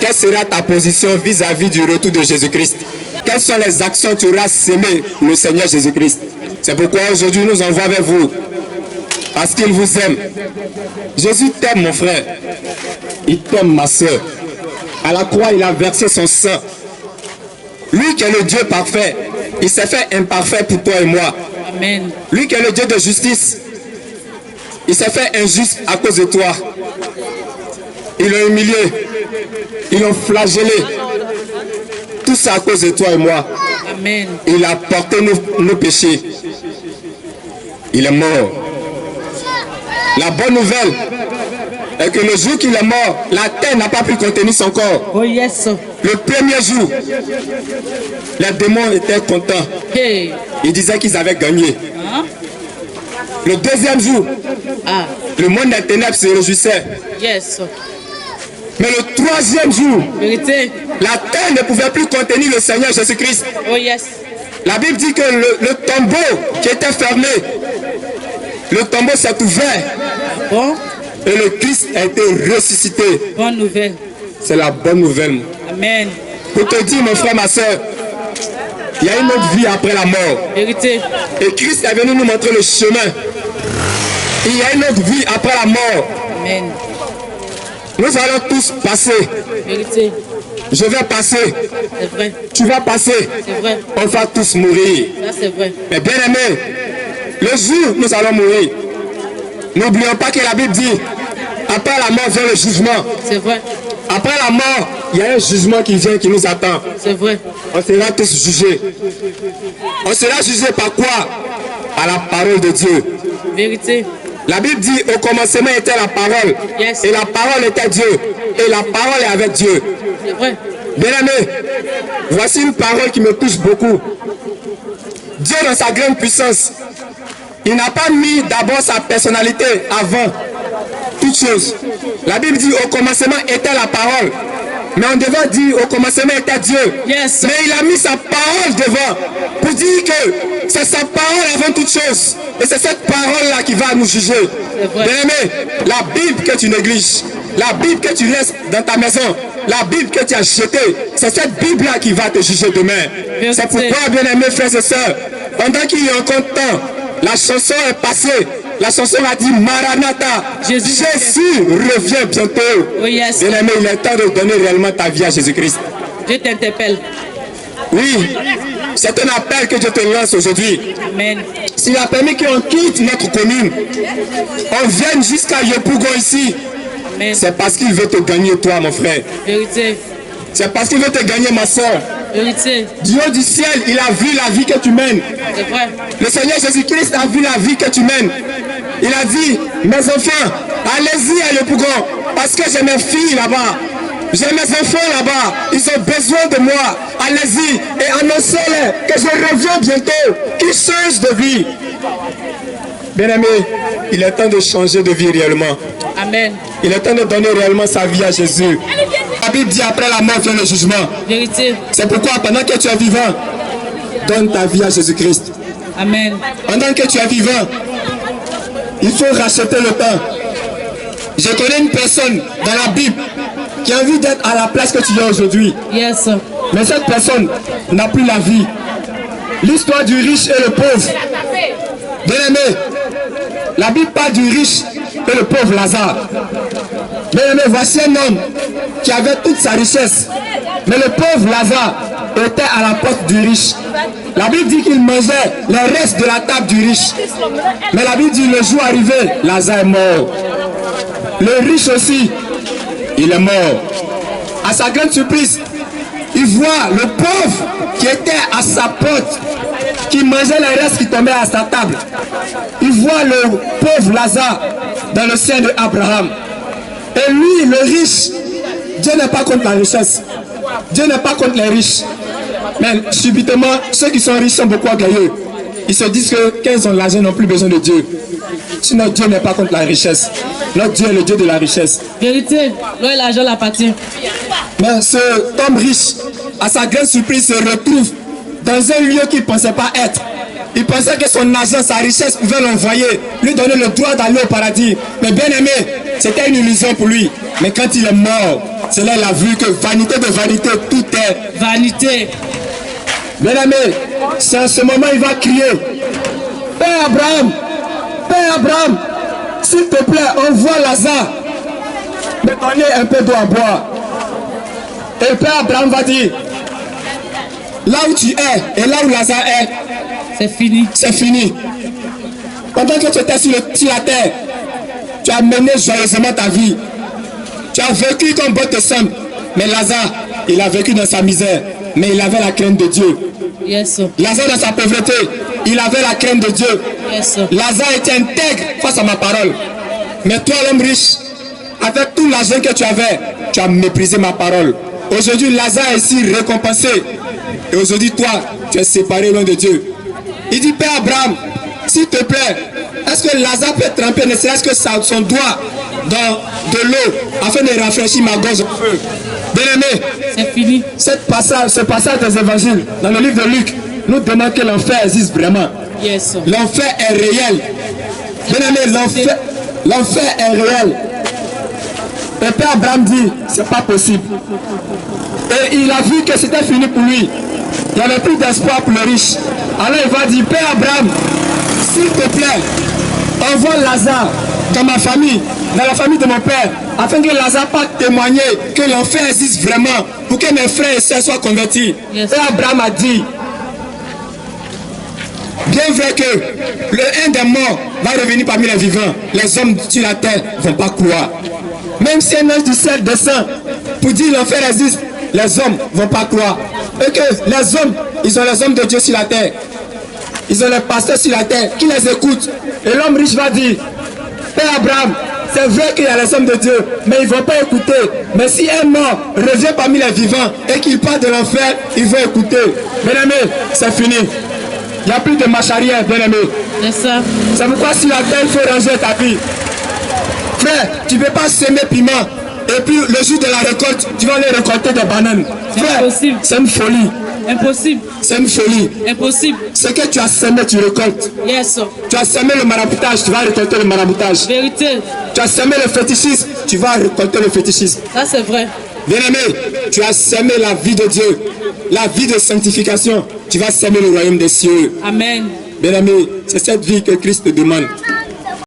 quelle sera ta position vis-à-vis du retour de Jésus-Christ? Quelles sont les actions que tu auras sémées le Seigneur Jésus-Christ? C'est pourquoi aujourd'hui nous envoie vers vous. Parce qu'il vous aime. Jésus t'aime, mon frère. Il t'aime, ma soeur. À la croix, il a versé son sang. Lui qui est le Dieu parfait, il s'est fait imparfait pour toi et moi. Amen. Lui qui est le Dieu de justice, il s'est fait injuste à cause de toi. Ils l'ont humilié. Ils l'ont flagellé. Tout ça à cause de toi et moi. Amen. Il a porté nos péchés. Il est mort. La bonne nouvelle est que le jour qu'il est mort, la terre n'a pas pu contenir son corps. Oh yes. Le premier jour, les démons étaient contents. Hey. Ils disaient qu'ils avaient gagné. Hein? Le deuxième jour, Ah. le monde des ténèbres se réjouissait. Yes. Mais le troisième jour, Vérité. la terre ne pouvait plus contenir le Seigneur Jésus-Christ. Oh yes. La Bible dit que le tombeau qui était fermé, le tombeau s'est ouvert Bon. et le Christ a été ressuscité. Bonne nouvelle. C'est la bonne nouvelle. Amen. Pour te dire, mon frère, ma soeur, il y a une autre vie après la mort. Vérité. Et Christ est venu nous montrer le chemin. Il y a une autre vie après la mort. Amen. Nous allons tous passer. Vérité. Je vais passer. C'est vrai. Tu vas passer. C'est vrai. On va tous mourir. Ça c'est vrai. Mais bien aimé, le jour où nous allons mourir, n'oublions pas que la Bible dit, après la mort vient le jugement. C'est vrai. Après la mort, il y a un jugement qui vient, qui nous attend. C'est vrai. On sera tous jugés. On sera jugés par quoi? À la parole de Dieu. Vérité. La Bible dit, au commencement était la parole. Yes. Et la parole était Dieu. Et la parole est avec Dieu. C'est vrai. Bien aimé, voici une parole qui me touche beaucoup. Dieu dans sa grande puissance, il n'a pas mis d'abord sa personnalité avant toute chose. La Bible dit au commencement était la parole. Mais on devait dire au commencement était Dieu. Yes. Mais il a mis sa parole devant pour dire que c'est sa parole avant toute chose. Et c'est cette parole-là qui va nous juger. C'est vrai. Bien aimé, la Bible que tu négliges, la Bible que tu laisses dans ta maison, la Bible que tu as jetée, c'est cette Bible-là qui va te juger demain. C'est pourquoi, bien aimés frères et sœurs, pendant qu'il y a encore temps, la chanson est passée. La chanson a dit Maranatha, Jésus revient bientôt. Oh yes. Bien aimé, il est temps de donner réellement ta vie à Jésus-Christ. Je t'interpelle. Oui, c'est un appel que je te lance aujourd'hui. Amen. S'il a permis qu'on quitte notre commune, on vienne jusqu'à Yopougon ici, Amen. c'est parce qu'il veut te gagner toi, mon frère. Vérité. C'est parce qu'il veut te gagner, ma soeur. Vérité. Dieu du ciel, il a vu la vie que tu mènes. C'est vrai. Le Seigneur Jésus-Christ a vu la vie que tu mènes. Il a dit, mes enfants, allez-y à Yopougon, parce que j'ai mes filles là-bas. J'ai mes enfants là-bas. Ils ont besoin de moi. Allez-y et annoncez-les que je reviens bientôt. Qu'ils changent de vie. Bien aimé, il est temps de changer de vie réellement. Amen. Il est temps de donner réellement sa vie à Jésus. La Bible dit après la mort vient le jugement. Vérité. C'est pourquoi pendant que tu es vivant, donne ta vie à Jésus-Christ. Amen. Pendant que tu es vivant, il faut racheter le temps. Je connais une personne dans la Bible qui a envie d'être à la place que tu es aujourd'hui. Yes. Mais cette personne n'a plus la vie. L'histoire du riche et le pauvre. Bien aimé, la Bible parle du riche et le pauvre Lazare. Bien aimé, voici un homme qui avait toute sa richesse. Mais le pauvre Lazare était à la porte du riche. La Bible dit qu'il mangeait les restes de la table du riche. Mais la Bible dit le jour arrivé, Lazare est mort. Le riche aussi, il est mort. À sa grande surprise, il voit le pauvre qui était à sa porte, qui mangeait les restes qui tombaient à sa table. Il voit le pauvre Lazare dans le sein d'Abraham. Et lui, le riche, Dieu n'est pas contre la richesse. Dieu n'est pas contre les riches. Mais subitement, ceux qui sont riches sont beaucoup orgueilleux. Ils se disent que quand ils ont l'argent, ils n'ont plus besoin de Dieu. Sinon, Dieu n'est pas contre la richesse. Notre Dieu est le Dieu de la richesse. Vérité. Là, l'argent l'appartient. Mais ce homme riche, à sa grande surprise, se retrouve dans un lieu qu'il ne pensait pas être. Il pensait que son argent, sa richesse pouvait l'envoyer, lui donner le droit d'aller au paradis. Mais bien aimé, c'était une illusion pour lui. Mais quand il est mort, c'est là qu'il a vu que vanité de vanité, tout est Vanité. Bien aimé, c'est en ce moment il va crier, Père Abraham, s'il te plaît, envoie Lazare me donner un peu d'eau à boire. Et Père Abraham va dire, là où tu es et là où Lazare est, C'est fini. c'est fini. Pendant que tu étais sur la terre, tu as mené joyeusement ta vie. Tu as vécu comme bon te semble. Mais Lazare, il a vécu dans sa misère. Mais il avait la crainte de Dieu. Yes. Lazare dans sa pauvreté, il avait la crainte de Dieu. Yes. Lazare était intègre face à ma parole. Mais toi, l'homme riche, avec tout l'argent que tu avais, tu as méprisé ma parole. Aujourd'hui, Lazare est ici récompensé. Et aujourd'hui, toi, tu es séparé loin de Dieu. Il dit, Père Abraham, s'il te plaît, est-ce que Lazare peut tremper, ne serait-ce que son doigt dans de l'eau, afin de rafraîchir ma gorge au feu? Bien-aimé, C'est fini. ce passage des évangiles, dans le livre de Luc, nous démontre que l'enfer existe vraiment. Yes. L'enfer est réel. Bien-aimé, l'enfer est réel. Et Père Abraham dit, c'est pas possible. Et il a vu que c'était fini pour lui. Il n'y avait plus d'espoir pour le riche. Alors il va dire, Père Abraham, s'il te plaît, envoie Lazare dans ma famille, dans la famille de mon père, afin que Lazare puisse témoigner que l'enfer existe vraiment, pour que mes frères et sœurs soient convertis. Yes. Et Abraham a dit, bien vrai que le un des morts va revenir parmi les vivants, les hommes sur la terre ne vont pas croire. Même si un ange du ciel descend pour dire l'enfer existe, les hommes ne vont pas croire. Et que les hommes, ils ont les hommes de Dieu sur la terre. Ils ont les pasteurs sur la terre qui les écoutent. Et l'homme riche va dire, Père Abraham, c'est vrai qu'il y a les hommes de Dieu, mais ils ne vont pas écouter. Mais si un mort revient parmi les vivants et qu'il parle de l'enfer, ils vont écouter. Bien-aimé, c'est fini. Il n'y a plus de marche arrière, bien-aimé. C'est ça. C'est pourquoi sur la terre, il faut ranger ta vie. Frère, tu ne peux pas semer piment et puis le jour de la récolte, tu vas aller récolter des bananes. Frère, impossible. c'est une folie. Impossible. C'est une folie. Impossible. Ce que tu as semé, tu récoltes. Yes. Tu as semé le maraboutage, tu vas récolter le maraboutage. Vérité. Tu as semé le fétichisme, tu vas récolter le fétichisme. Ça, c'est vrai. Bien-aimé, tu as semé la vie de Dieu, la vie de sanctification. Tu vas semer le royaume des cieux. Amen. Bien-aimé, c'est cette vie que Christ te demande.